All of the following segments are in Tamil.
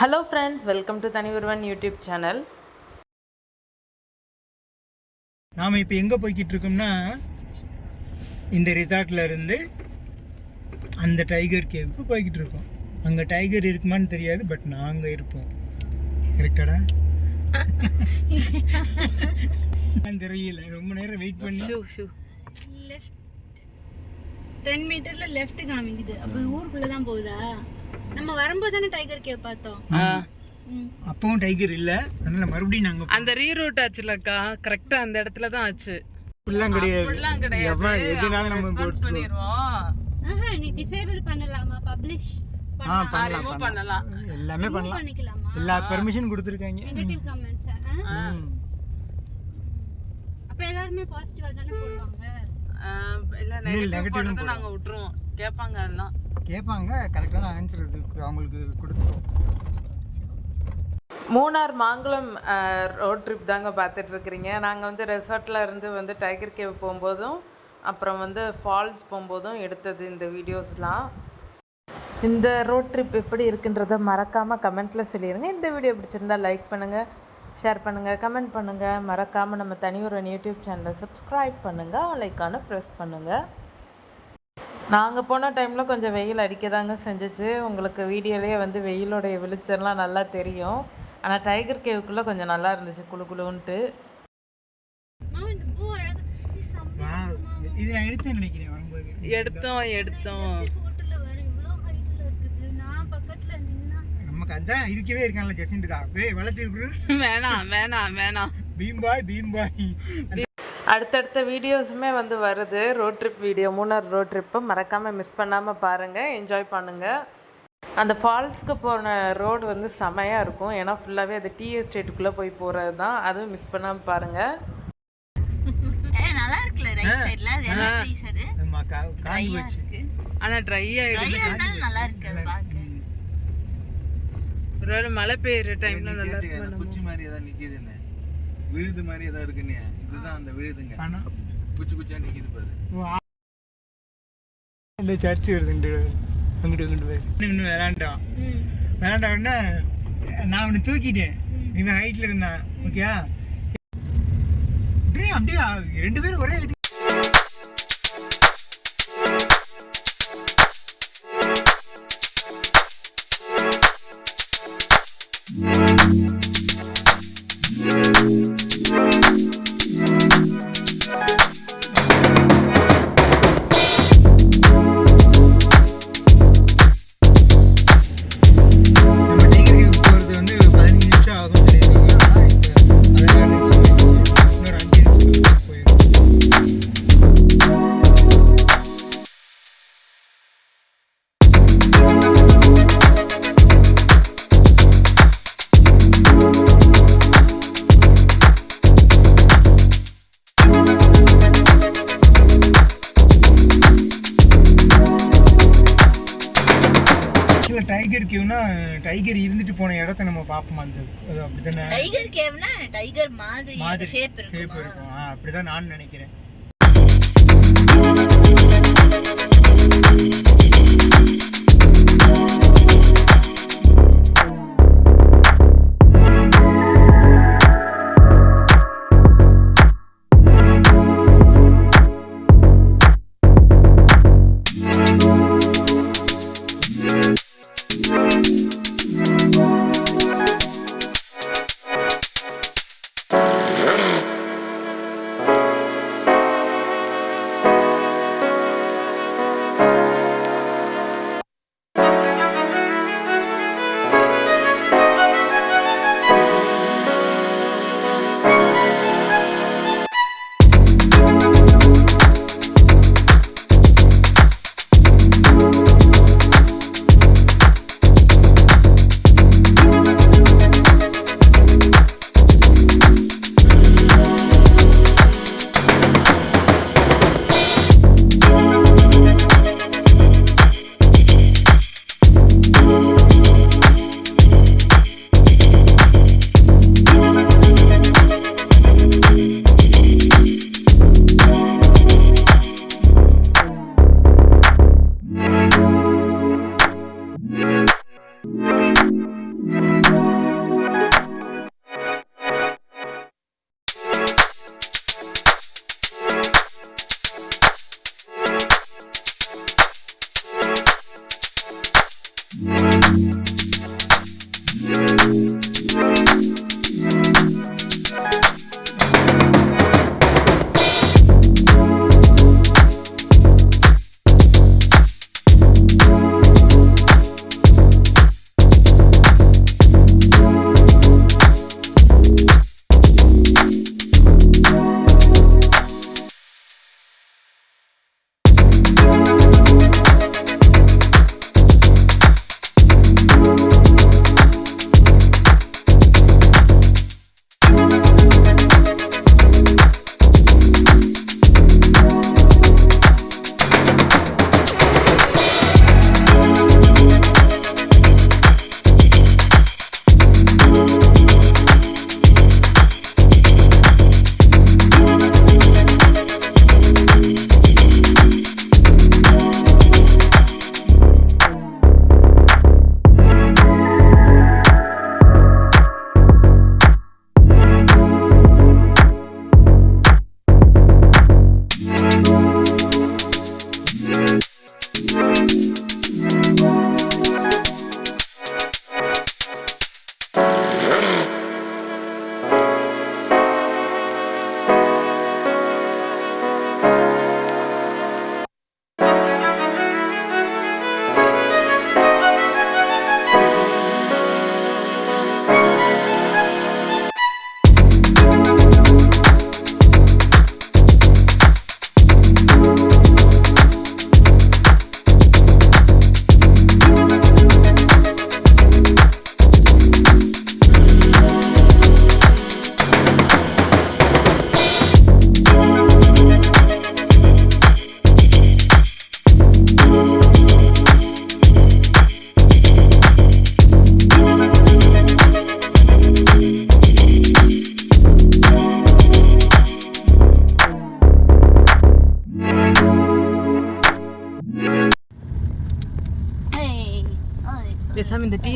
Hello friends, welcome to Tanivarvan YouTube channel. நாம இப்போ எங்கே போய்கிட்டு இருக்கோம்னா இந்த ரிசார்ட்டில் இருந்து அந்த டைகர் கேவுக்கு போய்கிட்டு இருக்கோம். அங்கே டைகர் இருக்குமான்னு தெரியாது, பட் நாங்கள் இருப்போம். கரெக்டாடா? தெரியல, ரொம்ப நேரம் வெயிட் பண்ணி லெஃப்ட் 10 மீட்டர்ல லெஃப்ட் காமிக்குது. அப்போ ஊருக்குள்ள தான் போகுதா? நம்ம வரும்போது தானே டைகர் கேவ் பார்த்தோம். அப்பவும் டைகர் இல்ல, அதனால மறுபடியும் நாங்க அந்த ரீரூட் ஆச்சுலக்கா, கரெக்ட்டா அந்த இடத்துல தான் ஆச்சு. ஃபுல்லாம் கிடையாது. எதுனால நம்ம போட் பண்ணிடுவோம். நீ டிசேபிள் பண்ணலாமா? பப்ளிஷ் பண்ணலாம். எல்லாமே பண்ணலாம். எல்லா பெர்மிஷன் கொடுத்திருக்காங்க. நெகட்டிவ் கமெண்ட்ஸ் அப்ப எல்லாரும் பாசிட்டிவா தானே போடுவாங்க. இல்ல நெகட்டிவ் போடுறத நாங்க விட்டுருவோம். கேட்பாங்க, அதெல்லாம் கேட்பாங்க. கரெக்டான ஆன்சர் இதுக்கு அவங்களுக்கு கொடுத்துருவோம். மூணார் மாங்குளம் ரோட் ட்ரிப் தாங்க பார்த்துட்டு இருக்கிறீங்க. நாங்கள் வந்து ரெசார்ட்டில் இருந்து டைகர் கேவ் போகும்போதும் அப்புறம் ஃபால்ஸ் போகும்போதும் எடுத்தது இந்த வீடியோஸ்லாம். இந்த ரோட் ட்ரிப் எப்படி இருக்குன்றதை மறக்காமல் கமெண்ட்டில் சொல்லிடுங்க. இந்த வீடியோ பிடிச்சிருந்தா லைக் பண்ணுங்கள், ஷேர் பண்ணுங்கள், கமெண்ட் பண்ணுங்கள். மறக்காமல் நம்ம தனிவரன் யூடியூப் சேனலை சப்ஸ்கிரைப் பண்ணுங்கள், லைக்கான ப்ரெஸ் பண்ணுங்கள். நாங்கள் போன டைமில் கொஞ்சம் வெயில் அடிக்க தாங்க செஞ்சிச்சு. உங்களுக்கு வீடியோலேயே வெயிலோடைய வெளிச்சம்லாம் நல்லா தெரியும். ஆனால் டைகர் கேவுக்குள்ளே கொஞ்சம் நல்லா இருந்துச்சு, குளு குளுன்ட்டு. இது நான் எடுத்தேன் நினைக்கிறேன் வரும்போது. எடுத்தோம் நமக்கு அதான் இருக்கவே இருக்கான்ல ஜெசிண்ட் தான். வளைச்சிருக்கு. வேணாம் பீம்பாய். அடுத்தடுத்த வீடியோஸுமே வருது. Road trip video, Munnar road ட்ரிப்பை மறக்காமல் மிஸ் பண்ணாமல் பாருங்கள், என்ஜாய் பண்ணுங்கள். அந்த ஃபால்ஸுக்கு போன ரோடு செமையாக இருக்கும். ஏன்னா ஃபுல்லாகவே அது டீ எஸ்டேட்டுக்குள்ளே போய் போகிறது தான். அதுவும் மிஸ் பண்ணாமல் பாருங்கள். நல்லா இருக்குல்ல ரைட் சைடுல ஆனால் ட்ரை ஆகிடுச்சு. நல்லா இருக்கு அது பார்க்க. ஒரு மழை பெய்யுற டைமில் நல்லா இருக்கு. குச்சி மாதிரி ஏதாவது நிற்கிது, என்ன விழுது மாதிரி ஏதாவது இருக்குன்னு. இதுதான் அந்த விழுதுங்க, குச்சியா நிற்கிது பாரு. இந்த சர்ச்சு வருது அங்கிட்டு இன்னும் விளாண்டோன்னா நான் அவனை தூக்கிட்டேன். இவன் ஹைட்ல இருந்தான். ஓகே, அப்படியே ரெண்டு பேரும் ஒரே டைகர் கேவ்னா டைகர் இருந்துட்டு போன இடத்த நம்ம பார்ப்போம். அந்த அப்படிதானே டைகர் கேவ்னா டைகர் மாதிரி ஷேப் இருக்கும். அப்படிதான் நான் நினைக்கிறேன்.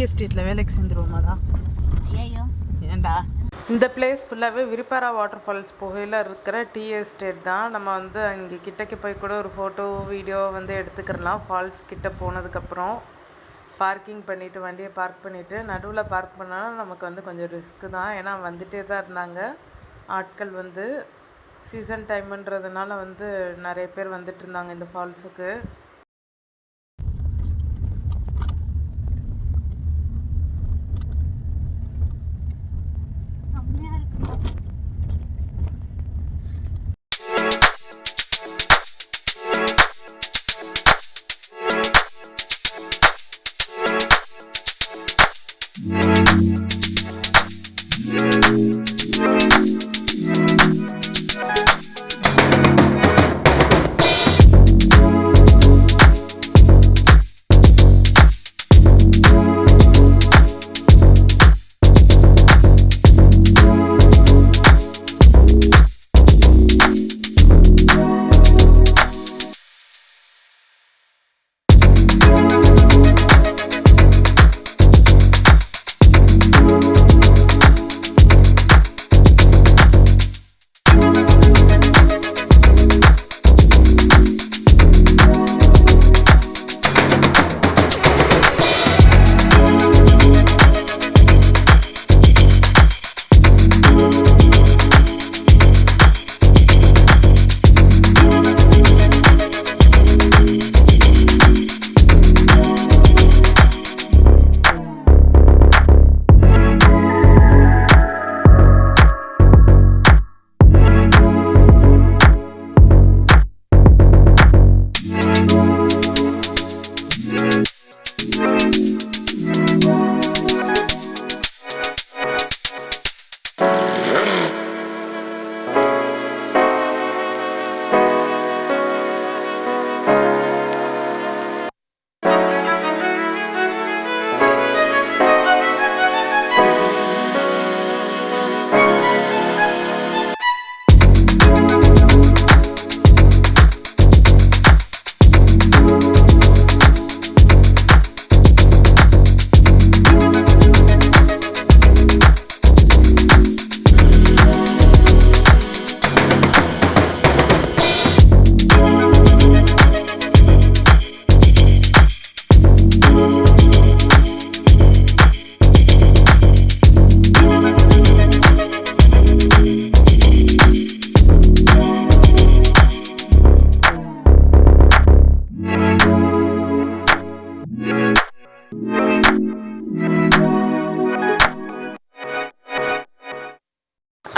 எஸ்டேட்டில் வேலைக்கு சேர்ந்துருவோமாடா? ஐயோ ஏன்டா? இந்த பிளேஸ் ஃபுல்லாகவே விரிப்பாரா வாட்டர் ஃபால்ஸ் புகையில் இருக்கிற டீ எஸ்டேட் தான். நம்ம வந்து அங்கே கிட்டக்கு போய் கூட ஒரு ஃபோட்டோ வீடியோ வந்து எடுத்துக்கிறலாம். ஃபால்ஸ் கிட்ட போனதுக்கப்புறம் பார்க்கிங் பண்ணிவிட்டு வண்டியை பார்க் பண்ணிவிட்டு நடுவில் பார்க் பண்ணாலும் நமக்கு வந்து கொஞ்சம் ரிஸ்க்கு தான். ஏன்னா வந்துகிட்டே தான் இருந்தாங்க ஆட்கள். வந்து சீசன் டைமுன்றதுனால வந்து நிறைய பேர் வந்துட்டு இருந்தாங்க இந்த ஃபால்ஸுக்கு. செம்மையா இருக்கு.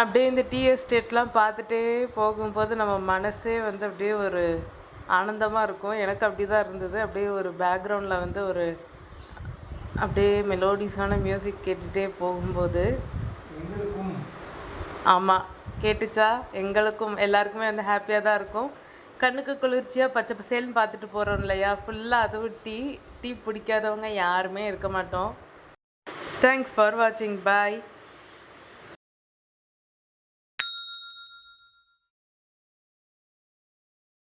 அப்படியே இந்த டீ எஸ்டேட்லாம் பார்த்துட்டே போகும்போது நம்ம மனசே வந்து அப்படியே ஒரு ஆனந்தமாக இருக்கும். எனக்கு அப்படி தான் இருந்தது. அப்படியே ஒரு பேக்ரவுண்டில் வந்து ஒரு அப்படியே மெலோடிஸான மியூசிக் கேட்டுகிட்டே போகும்போது. ஆமாம், கேட்டுச்சா? எங்களுக்கும் எல்லாருக்குமே வந்து ஹாப்பியாக தான் இருக்கும். கண்ணுக்கு குளிர்ச்சியாக பச்சை பசேல்னு பார்த்துட்டு போகிறோம் இல்லையா? ஃபுல்லாக அதுவும் டீ பிடிக்காதவங்க யாருமே இருக்க மாட்டோம். தேங்க்ஸ் ஃபார் வாட்சிங். பாய்.